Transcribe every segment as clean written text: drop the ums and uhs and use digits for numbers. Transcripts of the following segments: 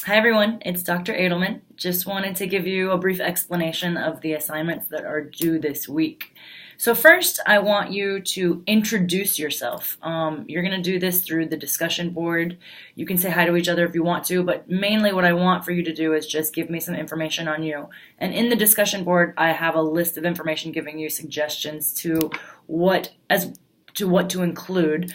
Hi everyone, it's Dr. Edelman. Just wanted to give you a brief explanation of the assignments that are due this week. So first, I want you to introduce yourself. You're going to do this through the discussion board. You can say hi to each other if you want to, but mainly what I want for you to do is just give me some information on you. And in the discussion board, I have a list of information giving you suggestions to what to include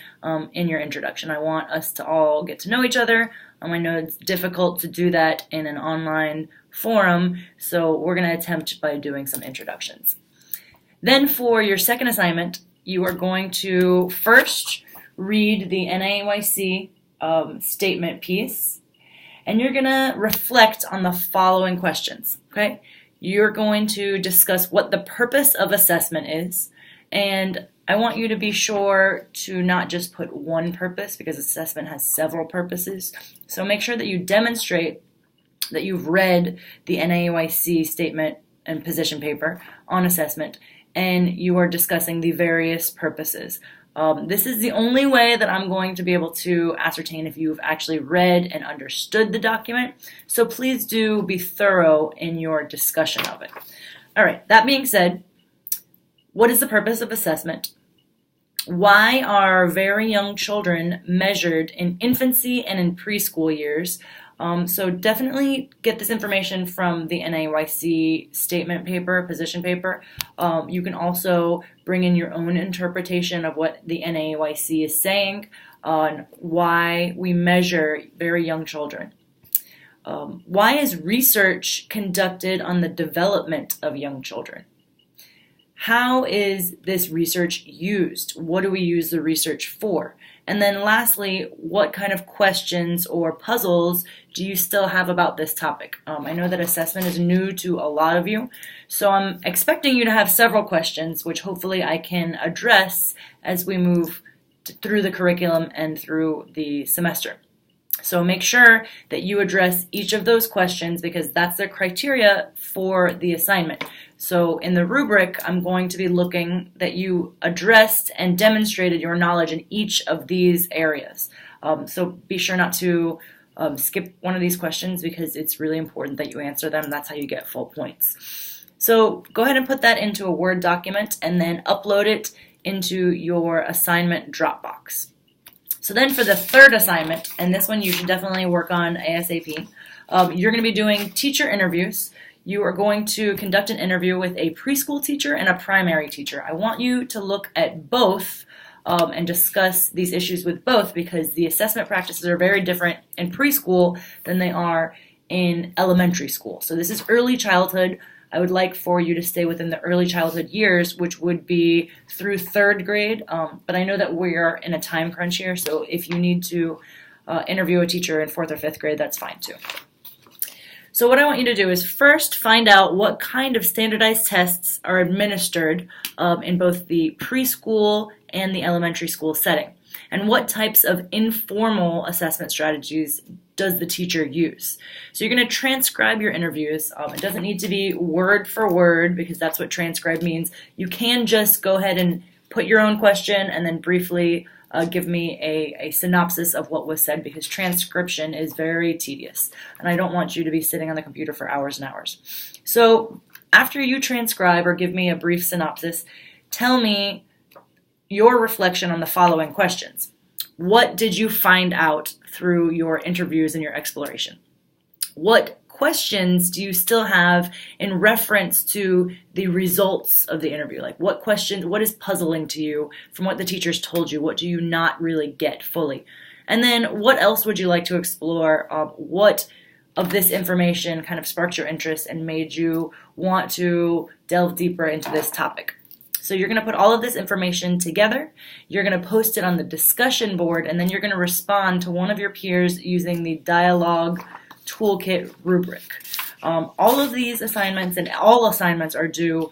in your introduction. I want us to all get to know each other. I know it's difficult to do that in an online forum, so we're going to attempt by doing some introductions. Then for your second assignment, you are going to first read the NAYC statement piece, and you're going to reflect on the following questions, okay? You're going to discuss what the purpose of assessment is, and I want you to be sure to not just put one purpose because assessment has several purposes. So make sure that you demonstrate that you've read the NAYC statement and position paper on assessment and you are discussing the various purposes. This is the only way that I'm going to be able to ascertain if you've actually read and understood the document. So please do be thorough in your discussion of it. All right, that being said, what is the purpose of assessment? Why are very young children measured in infancy and in preschool years? So definitely get this information from the NAYC statement paper, position paper. You can also bring in your own interpretation of what the NAYC is saying on why we measure very young children. Why is research conducted on the development of young children? How is this research used? What do we use the research for? And then lastly, what kind of questions or puzzles do you still have about this topic? I know that assessment is new to a lot of you, so I'm expecting you to have several questions, which hopefully I can address as we move through the curriculum and through the semester. So make sure that you address each of those questions because that's the criteria for the assignment. So in the rubric, I'm going to be looking that you addressed and demonstrated your knowledge in each of these areas. So be sure not to skip one of these questions because it's really important that you answer them. That's how you get full points. So go ahead and put that into a Word document and then upload it into your assignment Dropbox. So then for the third assignment, and this one you should definitely work on ASAP, you're going to be doing teacher interviews. You are going to conduct an interview with a preschool teacher and a primary teacher. I want you to look at both and discuss these issues with both because the assessment practices are very different in preschool than they are in elementary school. So this is early childhood. I would like for you to stay within the early childhood years, which would be through third grade. But I know that we are in a time crunch here, so if you need to interview a teacher in fourth or fifth grade, that's fine too. So what I want you to do is first find out what kind of standardized tests are administered in both the preschool and the elementary school setting, and what types of informal assessment strategies does the teacher use. So you're going to transcribe your interviews. It doesn't need to be word for word because that's what transcribe means. You can just go ahead and put your own question and then briefly give me a synopsis of what was said because transcription is very tedious and I don't want you to be sitting on the computer for hours and hours. So after you transcribe or give me a brief synopsis, tell me your reflection on the following questions. What did you find out through your interviews and your exploration? What questions do you still have in reference to the results of the interview? Like what is puzzling to you from what the teachers told you? What do you not really get fully? And then what else would you like to explore? What of this information kind of sparked your interest and made you want to delve deeper into this topic? So you're going to put all of this information together, you're going to post it on the discussion board, and then you're going to respond to one of your peers using the dialogue toolkit rubric. All of these assignments and all assignments are due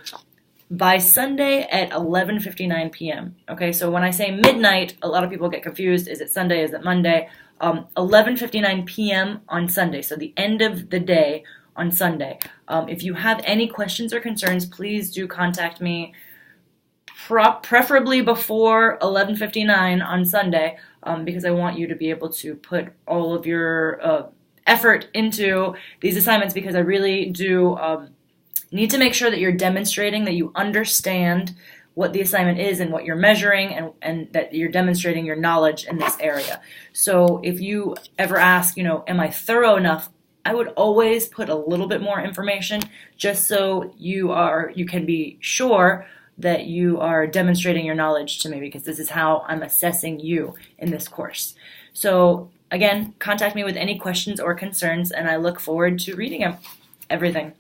by Sunday at 11:59 p.m. Okay, so when I say midnight, a lot of people get confused. Is it Sunday? Is it Monday? 11:59 p.m. on Sunday, so the end of the day on Sunday. If you have any questions or concerns, please do contact me preferably before 11:59 on Sunday, because I want you to be able to put all of your effort into these assignments because I really do need to make sure that you're demonstrating that you understand what the assignment is and what you're measuring, and that you're demonstrating your knowledge in this area. So if you ever ask, am I thorough enough? I would always put a little bit more information just so you can be sure that you are demonstrating your knowledge to me, because this is how I'm assessing you in this course. So again, contact me with any questions or concerns, and I look forward to reading everything.